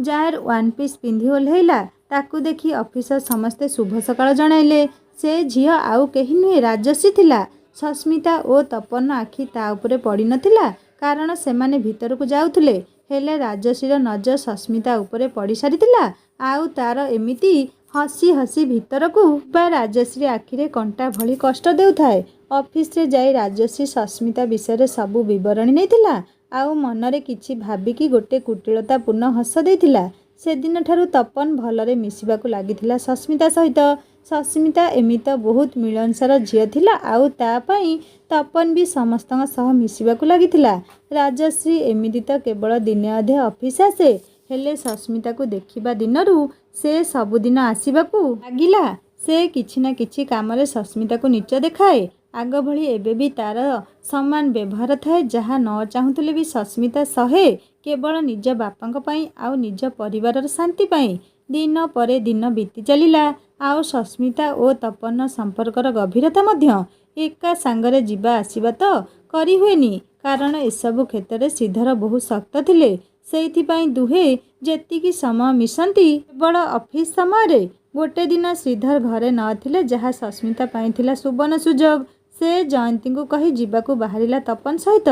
A: ଯାଏର ୱାନ୍ ପିସ୍ ପିନ୍ଧି ଓହ୍ଲେଇଲା। ତାକୁ ଦେଖି ଅଫିସର ସମସ୍ତେ ଶୁଭ ସକାଳ ଜଣାଇଲେ। ସେ ଝିଅ ଆଉ କେହି ନୁହେଁ, ରାଜଶ୍ରୀ ଥିଲା। ସସ୍ମିତା ଓ ତପନର ଆଖି ତା ଉପରେ ପଡ଼ିନଥିଲା, କାରଣ ସେମାନେ ଭିତରକୁ ଯାଉଥିଲେ। ହେଲେ ରାଜଶ୍ରୀର ନଜର ସସ୍ମିତା ଉପରେ ପଡ଼ିସାରିଥିଲା। ଆଉ ତାର ଏମିତି ହସି ହସି ଭିତରକୁ ବା ରାଜଶ୍ରୀ ଆଖିରେ କଣ୍ଟା ଭଳି କଷ୍ଟ ଦେଉଥାଏ। ଅଫିସରେ ଯାଇ ରାଜଶ୍ରୀ ସସ୍ମିତା ବିଷୟରେ ସବୁ ବିବରଣୀ ନେଇଥିଲା। ଆଉ ମନରେ କିଛି ଭାବିକି ଗୋଟେ କୁଟିଳତାପୂର୍ଣ୍ଣ ହସ ଦେଇଥିଲା। ସେଦିନଠାରୁ ତପନ ଭଲରେ ମିଶିବାକୁ ଲାଗିଥିଲା ସସ୍ମିତା ସହିତ। ସସ୍ମିତା ଏମିତି ବହୁତ ମିଳନସାର ଝିଅ ଥିଲା, ଆଉ ତା ପାଇଁ ତପନ ବି ସମସ୍ତଙ୍କ ସହ ମିଶିବାକୁ ଲାଗିଥିଲା। ରାଜଶ୍ରୀ ଏମିତି ତ କେବଳ ଦିନେ ଅଧେ ଅଫିସ ଆସେ, ହେଲେ ସସ୍ମିତାକୁ ଦେଖିବା ଦିନରୁ ସେ ସବୁଦିନ ଆସିବାକୁ ଲାଗିଲା। ସେ କିଛି ନା କିଛି କାମରେ ସସ୍ମିତାକୁ ନୀଚ ଦେଖାଏ। ଆଗ ଭଳି ଏବେ ବି ତାର ସମାନ ବ୍ୟବହାର ଥାଏ। ଯାହା ନ ଚାହୁଁଥିଲେ ବି ସସ୍ମିତା ସହେ, କେବଳ ନିଜ ବାପାଙ୍କ ପାଇଁ ଆଉ ନିଜ ପରିବାରର ଶାନ୍ତି ପାଇଁ। ଦିନ ପରେ ଦିନ ବିତି ଚାଲିଲା, ଆଉ ସସ୍ମିତା ଓ ତପନର ସମ୍ପର୍କର ଗଭୀରତା ମଧ୍ୟ। ଏକା ସାଙ୍ଗରେ ଯିବା ଆସିବା ତ କରିହୁଏନି, କାରଣ ଏସବୁ କ୍ଷେତ୍ରରେ ଶ୍ରୀଧର ବହୁତ ଶକ୍ତ ଥିଲେ। ସେଇଥିପାଇଁ ଦୁହେଁ ଯେତିକି ସମୟ ମିଶନ୍ତି କେବଳ ଅଫିସ ସମୟରେ। ଗୋଟେ ଦିନ ଶ୍ରୀଧର ଘରେ ନଥିଲେ, ଯାହା ସସ୍ମିତା ପାଇଁ ଥିଲା ସୁବର୍ଣ୍ଣ ସୁଯୋଗ। ସେ ଜୟନ୍ତୀଙ୍କୁ କହି ଯିବାକୁ ବାହାରିଲା ତପନ ସହିତ।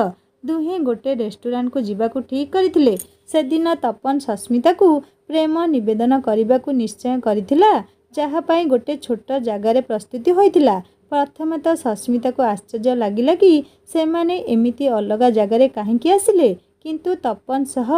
A: ଦୁହେଁ ଗୋଟେ ରେଷ୍ଟୁରାଣ୍ଟକୁ ଯିବାକୁ ଠିକ୍ କରିଥିଲେ। ସେଦିନ ତପନ ସସ୍ମିତାକୁ ପ୍ରେମ ନିବେଦନ କରିବାକୁ ନିଶ୍ଚୟ କରିଥିଲା, ଯାହା ପାଇଁ ଗୋଟେ ଛୋଟ ଜାଗାରେ ପ୍ରସ୍ତୁତି ହୋଇଥିଲା। ପ୍ରଥମେ ତ ସସ୍ମିତାକୁ ଆଶ୍ଚର୍ଯ୍ୟ ଲାଗିଲା କି ସେମାନେ ଏମିତି ଅଲଗା ଜାଗାରେ କାହିଁକି ଆସିଲେ, କିନ୍ତୁ ତପନ ସହ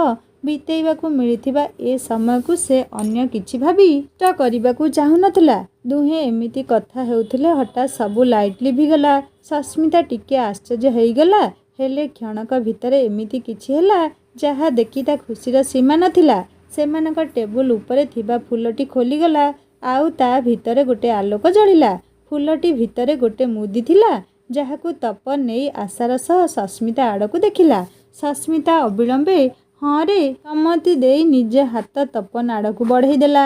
A: ବିତେଇବାକୁ ମିଳିଥିବା ଏ ସମୟକୁ ସେ ଅନ୍ୟ କିଛି ଭାବି ନଷ୍ଟ କରିବାକୁ ଚାହୁଁନଥିଲା। ଦୁହେଁ ଏମିତି କଥା ହେଉଥିଲେ, ହଠାତ୍ ସବୁ ଲାଇଟ୍ ଲିଭିଗଲା। ସସ୍ମିତା ଟିକେ ଆଶ୍ଚର୍ଯ୍ୟ ହେଇଗଲା, ହେଲେ କ୍ଷଣକ ଭିତରେ ଏମିତି କିଛି ହେଲା ଯାହା ଦେଖି ତା ଖୁସିର ସୀମା ନଥିଲା। ସେମାନଙ୍କ ଟେବୁଲ ଉପରେ ଥିବା ଫୁଲଟି ଖୋଲିଗଲା, ଆଉ ତା ଭିତରେ ଗୋଟେ ଆଲୋକ ଜଳିଲା। ଫୁଲଟି ଭିତରେ ଗୋଟେ ମୁଦି ଥିଲା, ଯାହାକୁ ତପନ ନେଇ ଆଶାର ସହ ସସ୍ମିତା ଆଡ଼କୁ ଦେଖିଲା। ସସ୍ମିତା ଅବିଳମ୍ବେ ହଁରେ ସମ୍ମତି ଦେଇ ନିଜ ହାତ ତପନ ଆଡ଼କୁ ବଢ଼େଇ ଦେଲା।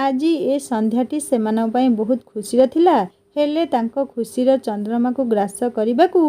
A: ଆଜି ଏ ସନ୍ଧ୍ୟାଟି ସେମାନଙ୍କ ପାଇଁ ବହୁତ ଖୁସିର ଥିଲା, ହେଲେ ତାଙ୍କ ଖୁସିର ଚନ୍ଦ୍ରମାକୁ ଗ୍ରାସ କରିବାକୁ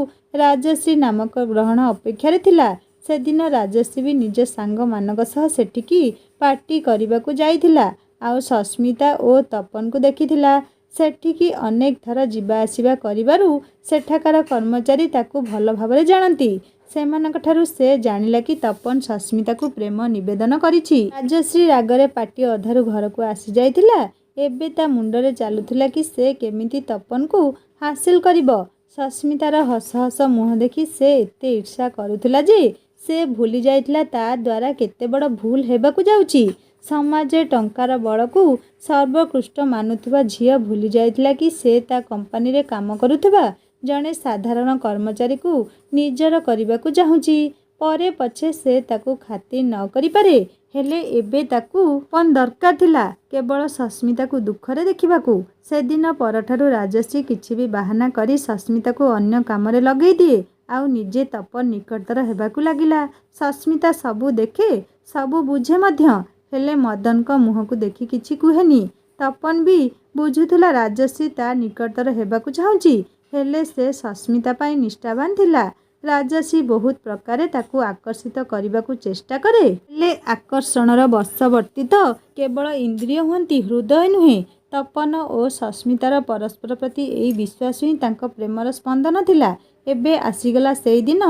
A: ରାଜଶ୍ରୀ ନାମକ ଗ୍ରହଣ ଅପେକ୍ଷାରେ ଥିଲା। ସେଦିନ ରାଜଶ୍ରୀ ବି ନିଜ ସାଙ୍ଗମାନଙ୍କ ସହ ସେଠିକି ପାର୍ଟି କରିବାକୁ ଯାଇଥିଲା, ଆଉ ସସ୍ମିତା ଓ ତପନକୁ ଦେଖିଥିଲା। ସେଠିକି ଅନେକ ଥର ଯିବା ଆସିବା କରିବାରୁ ସେଠାକାର କର୍ମଚାରୀ ତାକୁ ଭଲ ଭାବରେ ଜାଣନ୍ତି। ସେମାନଙ୍କଠାରୁ ସେ ଜାଣିଲା କି ତପନ ସସ୍ମିତାକୁ ପ୍ରେମ ନିବେଦନ କରିଛି। ରାଜଶ୍ରୀ ରାଗରେ ପାଟି ଅଧାରୁ ଘରକୁ ଆସିଯାଇଥିଲା। ଏବେ ତା ମୁଣ୍ଡରେ ଚାଲୁଥିଲା କି ସେ କେମିତି ତପନକୁ ହାସିଲ କରିବ। ସସ୍ମିତାର ହସ ହସ ମୁହଁ ଦେଖି ସେ ଏତେ ଈର୍ଷା କରୁଥିଲା ଯେ ସେ ଭୁଲି ଯାଇଥିଲା ତା ଦ୍ୱାରା କେତେ ବଡ଼ ଭୁଲ ହେବାକୁ ଯାଉଛି। ସମାଜରେ ଟଙ୍କାର ବଳକୁ ସର୍ବୋତ୍କୃଷ୍ଟ ମାନୁଥିବା ଝିଅ ଭୁଲି ଯାଇଥିଲା କି ସେ ତା କମ୍ପାନୀରେ କାମ କରୁଥିବା ଜଣେ ସାଧାରଣ କର୍ମଚାରୀକୁ ନିଜର କରିବାକୁ ଚାହୁଁଛି। ପରେ ପଛେ ସେ ତାକୁ ଖାତିର ନ କରିପାରେ, ହେଲେ ଏବେ ତାକୁ କଣ ଦରକାର ଥିଲା କେବଳ ସସ୍ମିତାକୁ ଦୁଃଖରେ ଦେଖିବାକୁ। ସେଦିନ ପରଠାରୁ ରାଜଶ୍ରୀ କିଛି ବି ବାହାନା କରି ସସ୍ମିତାକୁ ଅନ୍ୟ କାମରେ ଲଗେଇ ଦିଏ, ଆଉ ନିଜେ ତପନ ନିକଟତର ହେବାକୁ ଲାଗିଲା। ସସ୍ମିତା ସବୁ ଦେଖେ, ସବୁ ବୁଝେ ମଧ୍ୟ, ହେଲେ ମଦନଙ୍କ ମୁହଁକୁ ଦେଖି କିଛି କୁହେନି। ତପନ ବି ବୁଝୁଥିଲା ରାଜଶ୍ରୀ ତା ନିକଟତର ହେବାକୁ ଚାହୁଁଛି, ହେଲେ ସେ ସସ୍ମିତା ପାଇଁ ନିଷ୍ଠାବାନ ଥିଲା। ରାଜଶ୍ରୀ ବହୁତ ପ୍ରକାରେ ତାକୁ ଆକର୍ଷିତ କରିବାକୁ ଚେଷ୍ଟା କରେ, ହେଲେ ଆକର୍ଷଣର ବଶବର୍ତ୍ତୀ ତ କେବଳ ଇନ୍ଦ୍ରିୟ ହୁଅନ୍ତି, ହୃଦୟ ନୁହେଁ। ତପନ ଓ ସସ୍ମିତାର ପରସ୍ପର ପ୍ରତି ଏଇ ବିଶ୍ୱାସ ହିଁ ତାଙ୍କ ପ୍ରେମର ସ୍ପନ୍ଦନ ଥିଲା। ଏବେ ଆସିଗଲା ସେଇ ଦିନ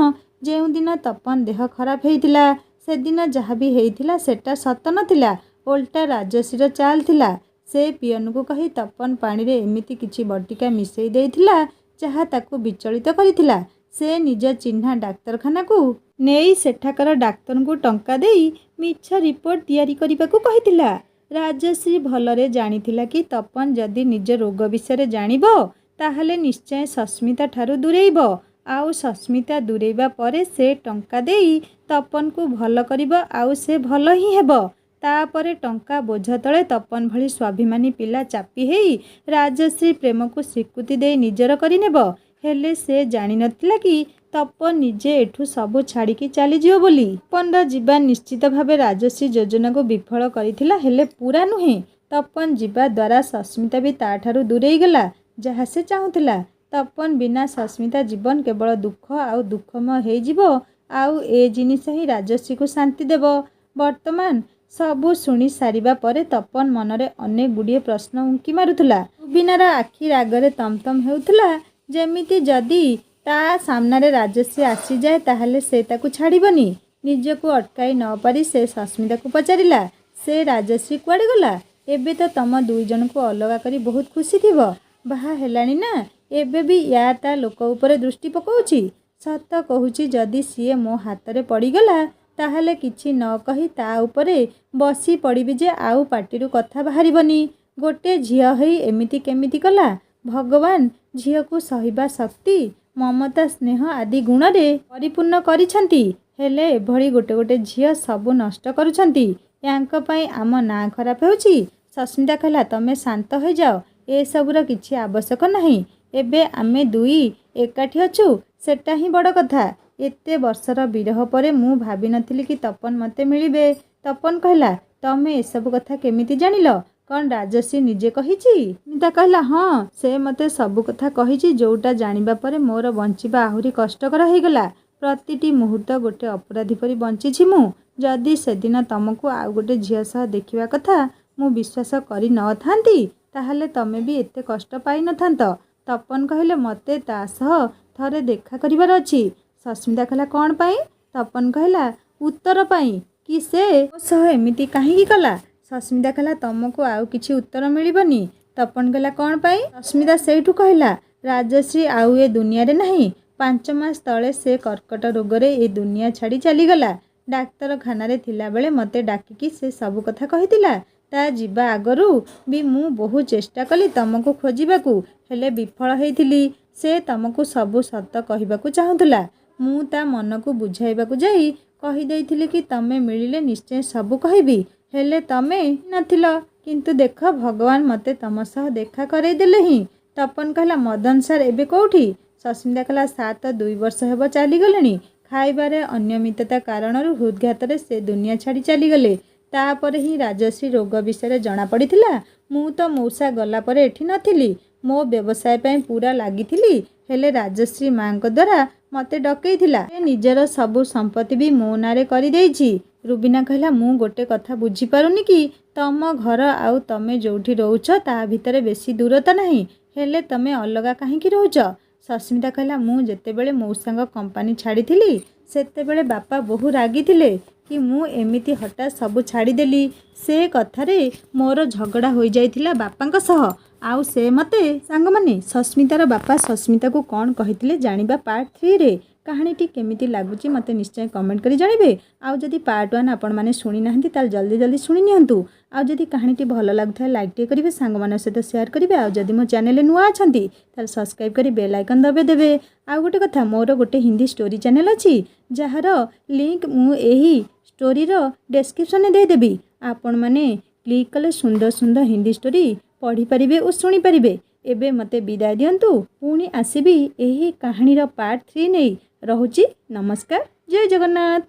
A: ଯେଉଁଦିନ ତପନ ଦେହ ଖରାପ ହେଇଥିଲା। ସେଦିନ ଯାହା ବି ହେଇଥିଲା ସେଟା ସତ ନଥିଲା, ଓଲଟା ରାଜଶ୍ରୀର ଚାଲ ଥିଲା। ସେ ପିଅନକୁ କହି ତପନ ପାଣିରେ ଏମିତି କିଛି ବଟିକା ମିଶେଇ ଦେଇଥିଲା ଯାହା ତାକୁ ବିଚଳିତ କରିଥିଲା। ସେ ନିଜ ଚିହ୍ନା ଡାକ୍ତରଖାନାକୁ ନେଇ ସେଠାକାର ଡାକ୍ତରଙ୍କୁ ଟଙ୍କା ଦେଇ ମିଛ ରିପୋର୍ଟ ତିଆରି କରିବାକୁ କହିଥିଲା। ରାଜଶ୍ରୀ ଭଲରେ ଜାଣିଥିଲା କି ତପନ ଯଦି ନିଜ ରୋଗ ବିଷୟରେ ଜାଣିବ, ତାହେଲେ ନିଶ୍ଚୟ ସସ୍ମିତା ଠାରୁ ଦୂରେଇବ, ଆଉ ସସ୍ମିତା ଦୂରେଇବା ପରେ ସେ ଟଙ୍କା ଦେଇ ତପନକୁ ଭଲ କରିବ, ଆଉ ସେ ଭଲ ହିଁ ହେବ। ତାପରେ ଟଙ୍କା ବୋଝ ତଳେ ତପନ ଭଳି ସ୍ୱାଭିମାନୀ ପିଲା ଚାପି ହେଇ ରାଜଶ୍ରୀ ପ୍ରେମକୁ ସ୍ୱୀକୃତି ଦେଇ ନିଜର କରିନେବ। ହେଲେ ସେ ଜାଣିନଥିଲା କି ତପନ ନିଜେ ଏଠୁ ସବୁ ଛାଡ଼ିକି ଚାଲିଯିବ ବୋଲି। ତପନର ଯିବା ନିଶ୍ଚିତ ଭାବେ ରାଜଶ୍ରୀ ଯୋଜନାକୁ ବିଫଳ କରିଥିଲା, ହେଲେ ପୂରା ନୁହେଁ। ତପନ ଯିବା ଦ୍ୱାରା ସସ୍ମିତା ବି ତାଠାରୁ ଦୂରେଇ ଗଲା, ଯାହା ସେ ଚାହୁଁଥିଲା। ତପନ ବିନା ସସ୍ମିତା ଜୀବନ କେବଳ ଦୁଃଖ ଆଉ ଦୁଃଖମୟ ହେଇଯିବ। ଆଉ ଏ ଜିନିଷ ହିଁ ରାଜଶ୍ରୀକୁ ଶାନ୍ତି ଦେବ। ବର୍ତ୍ତମାନ ସବୁ ଶୁଣି ସାରିବା ପରେ ତପନ ମନରେ ଅନେକ ଗୁଡ଼ିଏ ପ୍ରଶ୍ନ ଉଙ୍କି ମାରୁଥିଲା। ରୁବିନାର ଆଖି ରାଗରେ ତମତମ ହେଉଥିଲା, ଯେମିତି ଯଦି ତା ସାମ୍ନାରେ ରାଜଶ୍ରୀ ଆସିଯାଏ ତାହେଲେ ସେ ତାକୁ ଛାଡ଼ିବନି। ନିଜକୁ ଅଟକାଇ ନ ପାରି ସେ ସସ୍ମିତାକୁ ପଚାରିଲା, ସେ ରାଜଶ୍ରୀ କୁଆଡ଼େ ଗଲା? ଏବେ ତ ତମ ଦୁଇ ଜଣଙ୍କୁ ଅଲଗା କରି ବହୁତ ଖୁସି ଥିବ। ବାହା ହେଲାଣି ନା, ଏବେ ବି ୟା ତା ଲୋକ ଉପରେ ଦୃଷ୍ଟି ପକାଉଛି। ସତ କହୁଛି, ଯଦି ସିଏ ମୋ ହାତରେ ପଡ଼ିଗଲା ତାହେଲେ କିଛି ନ କହି ତା ଉପରେ ବସି ପଡ଼ିବି ଯେ ଆଉ ପାଟିରୁ କଥା ବାହାରିବନି। ଗୋଟେ ଝିଅ ହେଇ ଏମିତି କେମିତି କଲା? ଭଗବାନ ଝିଅକୁ ସହିବା ଶକ୍ତି, ମମତା, ସ୍ନେହ ଆଦି ଗୁଣରେ ପରିପୂର୍ଣ୍ଣ କରିଛନ୍ତି। ହେଲେ ଏଭଳି ଗୋଟେ ଗୋଟେ ଝିଅ ସବୁ ନଷ୍ଟ କରୁଛନ୍ତି। ୟାଙ୍କ ପାଇଁ ଆମ ନାଁ ଖରାପ ହେଉଛି। ସସ୍ମିତା କହିଲା, ତମେ ଶାନ୍ତ ହୋଇଯାଅ, ଏସବୁର କିଛି ଆବଶ୍ୟକ ନାହିଁ। ଏବେ ଆମେ ଦୁଇ ଏକାଠି ଅଛୁ, ସେଟା ହିଁ ବଡ଼ କଥା। ଏତେ ବର୍ଷର ବିରହ ପରେ ମୁଁ ଭାବିନଥିଲି କି ତପନ ମୋତେ ମିଳିବେ। ତପନ କହିଲା, ତମେ ଏସବୁ କଥା କେମିତି ଜାଣିଲ? କ'ଣ ରାଜଶ୍ରୀ ନିଜେ କହିଛି? ସ୍ମିତା କହିଲା, ହଁ, ସେ ମୋତେ ସବୁ କଥା କହିଛି, ଯୋଉଟା ଜାଣିବା ପରେ ମୋର ବଞ୍ଚିବା ଆହୁରି କଷ୍ଟକର ହେଇଗଲା। ପ୍ରତିଟି ମୁହୂର୍ତ୍ତ ଗୋଟେ ଅପରାଧୀ ପରି ବଞ୍ଚିଛି ମୁଁ। ଯଦି ସେଦିନ ତମକୁ ଆଉ ଗୋଟେ ଝିଅ ସହ ଦେଖିବା କଥା ମୁଁ ବିଶ୍ୱାସ କରି ନଥାନ୍ତି, ତାହେଲେ ତମେ ବି ଏତେ କଷ୍ଟ ପାଇନଥାନ୍ତ। ତପନ କହିଲେ, ମୋତେ ତା ସହ ଥରେ ଦେଖା କରିବାର ଅଛି। ସସ୍ମିତା କହିଲା, କ'ଣ ପାଇଁ? ତପନ କହିଲା, ଉତ୍ତର ପାଇଁ କି ସେ ମୋ ସହ ଏମିତି କାହିଁକି କଲା। ସସ୍ମିତା କହିଲା, ତମକୁ ଆଉ କିଛି ଉତ୍ତର ମିଳିବନି। ତପନ କହିଲା, କ'ଣ ପାଇଁ? ସସ୍ମିତା ସେଇଠୁ କହିଲା, ରାଜଶ୍ରୀ ଆଉ ଏ ଦୁନିଆରେ ନାହିଁ। 5 ମାସ ତଳେ ସେ କର୍କଟ ରୋଗରେ ଏ ଦୁନିଆ ଛାଡ଼ି ଚାଲିଗଲା। ଡାକ୍ତରଖାନାରେ ଥିଲାବେଳେ ମୋତେ ଡାକିକି ସେ ସବୁ କଥା କହିଥିଲା। ତା ଯିବା ଆଗରୁ ବି ମୁଁ ବହୁ ଚେଷ୍ଟା କଲି ତମକୁ ଖୋଜିବାକୁ, ହେଲେ ବିଫଳ ହେଇଥିଲି। ସେ ତମକୁ ସବୁ ସତ କହିବାକୁ ଚାହୁଁଥିଲା। ମୁଁ ତା ମନକୁ ବୁଝାଇବାକୁ ଯାଇ କହିଦେଇଥିଲି କି ତମେ ମିଳିଲେ ନିଶ୍ଚୟ ସବୁ କହିବି, ହେଲେ ତମେ ନଥିଲ। କିନ୍ତୁ ଦେଖ, ଭଗବାନ ମୋତେ ତମ ସହ ଦେଖା କରେଇଦେଲେ ହିଁ। ତପନ କହିଲା, ମଦନ ସାର୍ ଏବେ କୋଉଠି? ସସ୍ମିତା କହିଲା, 7-2 ବର୍ଷ ହେବ ଚାଲିଗଲେଣି। ଖାଇବାରେ ଅନିୟମିତତା କାରଣରୁ ହୃଦଘାତରେ ସେ ଦୁନିଆ ଛାଡ଼ି ଚାଲିଗଲେ। ତାପରେ ହିଁ ରାଜଶ୍ରୀ ରୋଗ ବିଷୟରେ ଜଣାପଡ଼ିଥିଲା। ମୁଁ ତ ମଉସା ଗଲା ପରେ ଏଠି ନଥିଲି, ମୋ ବ୍ୟବସାୟ ପାଇଁ ପୁରା ଲାଗିଥିଲି। ହେଲେ ରାଜଶ୍ରୀ ମାଙ୍କ ଦ୍ୱାରା ମୋତେ ଡକେଇଥିଲା। ସେ ନିଜର ସବୁ ସମ୍ପତ୍ତି ବି ମୋ ନାଁରେ କରିଦେଇଛି। ରୁବିନା କହିଲା, ମୁଁ ଗୋଟେ କଥା ବୁଝିପାରୁନି କି ତମ ଘର ଆଉ ତମେ ଯୋଉଠି ରହୁଛ ତା ଭିତରେ ବେଶୀ ଦୂରତା ନାହିଁ, ହେଲେ ତମେ ଅଲଗା କାହିଁକି ରହୁଛ? ସସ୍ମିତା କହିଲା, ମୁଁ ଯେତେବେଳେ ମଉସାଙ୍କ କମ୍ପାନୀ ଛାଡ଼ିଥିଲି ସେତେବେଳେ ବାପା ବହୁ ରାଗିଥିଲେ କି ମୁଁ ଏମିତି ହଠାତ୍ ସବୁ ଛାଡ଼ିଦେଲି। ସେ କଥାରେ ମୋର ଝଗଡ଼ା ହୋଇଯାଇଥିଲା ବାପାଙ୍କ ସହ। ଆଉ ସେ ମୋତେ ସାଙ୍ଗମାନେ। ସସ୍ମିତାର ବାପା ସସ୍ମିତାକୁ କ'ଣ କହିଥିଲେ ଜାଣିବା ପାର୍ଟ 3ରେ। କାହାଣୀଟି କେମିତି ଲାଗୁଛି ମୋତେ ନିଶ୍ଚୟ କମେଣ୍ଟ କରି ଜଣାଇବେ। ଆଉ ଯଦି ପାର୍ଟ 1 ଆପଣମାନେ ଶୁଣି ନାହାନ୍ତି ତାହେଲେ ଜଲ୍ଦି ଶୁଣି ନିଅନ୍ତୁ। ଆଉ ଯଦି କାହାଣୀଟି ଭଲ ଲାଗୁଥାଏ ଲାଇକ୍ ଟିକେ କରିବେ, ସାଙ୍ଗମାନଙ୍କ ସହିତ ସେୟାର କରିବେ। ଆଉ ଯଦି ମୋ ଚ୍ୟାନେଲରେ ନୂଆ ଅଛନ୍ତି ତାହେଲେ ସବସ୍କ୍ରାଇବ୍ କରି ବେଲ୍ ଆଇକନ୍ ଦବାଇ ଦେବେ। ଆଉ ଗୋଟେ କଥା, ମୋର ଗୋଟେ ହିନ୍ଦୀ ଷ୍ଟୋରି ଚ୍ୟାନେଲ ଅଛି, ଯାହାର ଲିଙ୍କ୍ ମୁଁ ଏହି ଷ୍ଟୋରିର ଡେସ୍କ୍ରିପସନରେ ଦେଇଦେବି। ଆପଣମାନେ କ୍ଲିକ୍ କଲେ ସୁନ୍ଦର ସୁନ୍ଦର ହିନ୍ଦୀ ଷ୍ଟୋରି ପଢ଼ିପାରିବେ ଓ ଶୁଣିପାରିବେ। ଏବେ ମୋତେ ବିଦାୟ ଦିଅନ୍ତୁ, ପୁଣି ଆସିବି ଏହି କାହାଣୀର ପାର୍ଟ 3 ନେଇ। ରହୁଛି, ନମସ୍କାର, ଜୟ ଜଗନ୍ନାଥ।